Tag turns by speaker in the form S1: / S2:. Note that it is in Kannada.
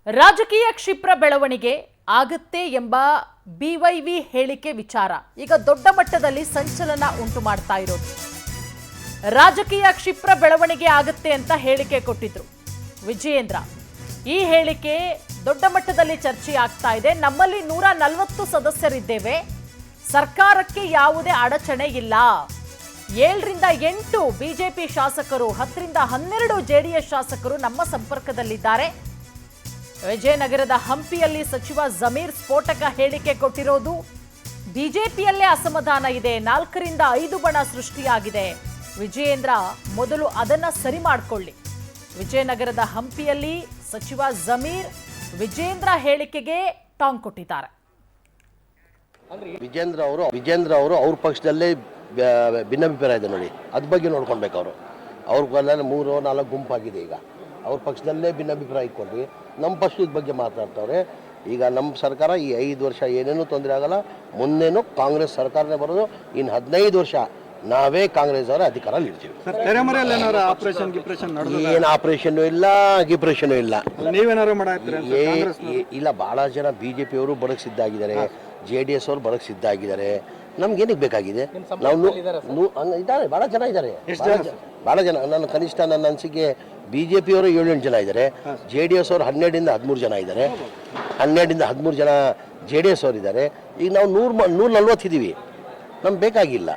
S1: ರಾಜಕೀಯ ಕ್ಷಿಪ್ರ ಬೆಳವಣಿಗೆ ಆಗುತ್ತೆ ಎಂಬ ಬಿವೈವಿ ಹೇಳಿಕೆ ವಿಚಾರ ಈಗ ದೊಡ್ಡ ಮಟ್ಟದಲ್ಲಿ ಸಂಚಲನ ಉಂಟು ಮಾಡ್ತಾ ಇರೋದು. ರಾಜಕೀಯ ಕ್ಷಿಪ್ರ ಬೆಳವಣಿಗೆ ಆಗುತ್ತೆ ಅಂತ ಹೇಳಿಕೆ ಕೊಟ್ಟಿದ್ರು ವಿಜಯೇಂದ್ರ. ಈ ಹೇಳಿಕೆ ದೊಡ್ಡ ಮಟ್ಟದಲ್ಲಿ ಚರ್ಚೆ ಆಗ್ತಾ ಇದೆ. ನಮ್ಮಲ್ಲಿ 140 ಸದಸ್ಯರಿದ್ದೇವೆ, ಸರ್ಕಾರಕ್ಕೆ ಯಾವುದೇ ಅಡಚಣೆ ಇಲ್ಲ. 7ರಿಂದ 8 ಬಿಜೆಪಿ ಶಾಸಕರು, 10ರಿಂದ 12 ಜೆಡಿಎಸ್ ಶಾಸಕರು ನಮ್ಮ ಸಂಪರ್ಕದಲ್ಲಿದ್ದಾರೆ. ವಿಜಯನಗರದ ಹಂಪಿಯಲ್ಲಿ ಸಚಿವ ಜಮೀರ್ ಸ್ಫೋಟಕ ಹೇಳಿಕೆ ಕೊಟ್ಟಿರೋದು. ಬಿಜೆಪಿಯಲ್ಲೇ ಅಸಮಾಧಾನ ಇದೆ, 4ರಿಂದ 5 ಬಣ ಸೃಷ್ಟಿಯಾಗಿದೆ. ವಿಜಯೇಂದ್ರ ಮೊದಲು ಅದನ್ನ ಸರಿ ಮಾಡಿಕೊಳ್ಳಿ. ವಿಜಯನಗರದ ಹಂಪಿಯಲ್ಲಿ ಸಚಿವ ಜಮೀರ್ ವಿಜೇಂದ್ರ ಹೇಳಿಕೆಗೆ ಟಾಂಗ್ ಕೊಟ್ಟಿದ್ದಾರೆ.
S2: ವಿಜೇಂದ್ರ ಅವರು ಅವ್ರ ಪಕ್ಷದಲ್ಲೇ ಭಿನ್ನಾಭಿಪ್ರಾಯ ಇದೆ ನೋಡಿ, ಅದ್ರ ಬಗ್ಗೆ ನೋಡ್ಕೊಳ್ಬೇಕು. ಅವ್ರಿಗೆಲ್ಲ 3-4 ಗುಂಪಾಗಿದೆ. ಈಗ ಅವ್ರ ಪಕ್ಷದಲ್ಲೇ ಭಿನ್ನಾಭಿಪ್ರಾಯ ಇಟ್ಕೊಂಡ್ರಿ, ನಮ್ಮ ಪಕ್ಷದ ಬಗ್ಗೆ ಮಾತಾಡ್ತವ್ರೆ. ಈಗ ನಮ್ಮ ಸರ್ಕಾರ ಈ 5 ವರ್ಷ ಏನೇನೂ ತೊಂದರೆ ಆಗಲ್ಲ, ಮುಂದೇನು ಕಾಂಗ್ರೆಸ್ ಸರ್ಕಾರನೇ ಬರೋದು. ಇನ್ನು 15 ವರ್ಷ ನಾವೇ ಕಾಂಗ್ರೆಸ್ ಅವರ ಅಧಿಕಾರಲ್ಲಿ ಇರ್ತೀವಿ. ಏನು ಆಪರೇಷನ್ ಇಲ್ಲ, ಗಿಪ್ರೇಷನ್ ಇಲ್ಲ. ಇಲ್ಲ, ಬಹಳ ಜನ ಬಿಜೆಪಿ ಅವರು ಬಡಕ್ ಸಿದ್ಧ ಆಗಿದ್ದಾರೆ, JDS ಅವರು ಬಡಕ್ ಸಿದ್ಧ ಆಗಿದ್ದಾರೆ. ನಮ್ಗೇನಕ್ಕೆ ಬೇಕಾಗಿದೆ? ನಾವು ಇದ್ದಾರೆ, ಭಾಳ ಜನ ಇದ್ದಾರೆ, ಭಾಳ ಜನ. ನನ್ನ ಕನಿಷ್ಠ ನನ್ನ ಅನಿಸಿಕೆ BJP ಅವರು 7-8 ಜನ ಇದ್ದಾರೆ, JDS ಅವರು 12ರಿಂದ 13 ಜನ ಇದ್ದಾರೆ, 12ರಿಂದ 13 ಜನ JDS ಅವರು ಇದ್ದಾರೆ. ಈಗ ನಾವು 140 ಇದ್ದೀವಿ, ನಮ್ಗೆ ಬೇಕಾಗಿಲ್ಲ.